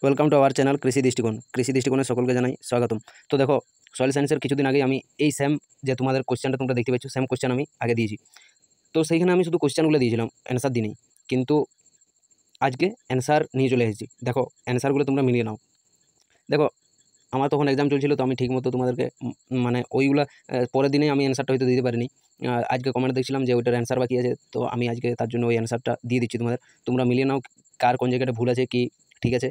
Welcome to our channel কৃষি দৃষ্টিকোণে সকলকে জানাই স্বাগতম। তো দেখো, সয়েল সায়েন্সের কিছুদিন আগে আমি এই সেম যে তোমাদের কোশ্চেনটা তোমরা দেখতে পাচ্ছ, সেম কোশ্চেন আমি আগে দিয়েছি। তো সেইখানে আমি শুধু কোশ্চেনগুলো দিয়েছিলাম, অ্যান্সার দিইনি। কিন্তু আজকে অ্যান্সার নিয়ে চলে এসেছি। দেখো, অ্যান্সারগুলো তোমরা মিলিয়ে নাও। দেখো, আমার তখন এক্সাম চলছিল, তো আমি ঠিকমতো তোমাদেরকে মানে ওইগুলা পরের দিনেই আমি অ্যান্সারটা হয়তো দিতে পারিনি। আজকে কমেন্ট দেখছিলাম যে ওইটার অ্যান্সার বাকি আছে, তো আমি আজকে তার জন্য ওই অ্যান্সারটা দিয়ে দিচ্ছি তোমাদের। তোমরা মিলিয়ে নাও কার কোন জায়গাটা ভুল আছে, কি ঠিক আছে।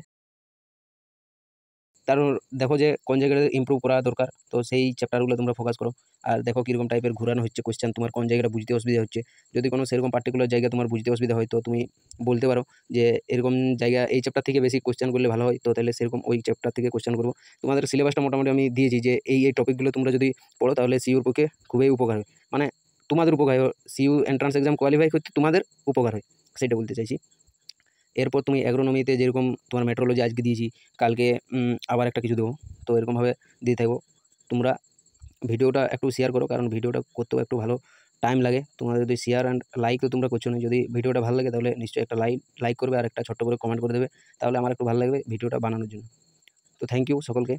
কারণ দেখো যে কোন জায়গাটা ইমপ্রুভ করা দরকার, তো সেই চ্যাপ্টারগুলো তোমরা ফোকাস করো। আর দেখো কীরকম টাইপের ঘুরানো হচ্ছে কোশ্চেন, তোমার কোন জায়গাটা বুঝতে অসুবিধা হচ্ছে। যদি কোনো সেরকম পার্টিকুলার জায়গা তোমার বুঝতে অসুবিধা হয়, তো তুমি বলতে পারো যে এরকম জায়গা এই চ্যাপ্টার থেকে বেশি কোশ্চেন করলে ভালো হয়, তো তাহলে সেরকম ওই চ্যাপ্টার থেকে কোশ্চেন করবো। তোমাদের সিলেবাসটা মোটামুটি আমি দিয়েছি যে এই টপিকগুলো তোমরা যদি পড়ো তাহলে সিইউর পক্ষে খুবই উপকার হয়। মানে তোমাদের উপকার হয়, সিইউ এন্ট্রান্স এক্সাম কোয়ালিফাই করতে তোমাদের উপকার হয়, সেটা বলতে চাইছি। এরপর তুমি অ্যাগ্রোনমিতে যেরকম তোমার মেট্রোলজি আজকে দিয়েছি, কালকে আবার একটা কিছু দেবো। তো এরকমভাবে দিয়ে থাকবো। তোমরা ভিডিওটা একটু শেয়ার করো, কারণ ভিডিওটা করতেও একটু ভালো টাইম লাগে। তোমরা যদি শেয়ার অ্যান্ড লাইক তো তোমরা করছো না, যদি ভিডিওটা ভালো লাগে তাহলে নিশ্চয়ই একটা লাইক করবে আর একটা ছোট্ট করে কমেন্ট করে দেবে, তাহলে আমার একটু ভালো লাগবে ভিডিওটা বানানোর জন্য। তো থ্যাংক ইউ সকলকে।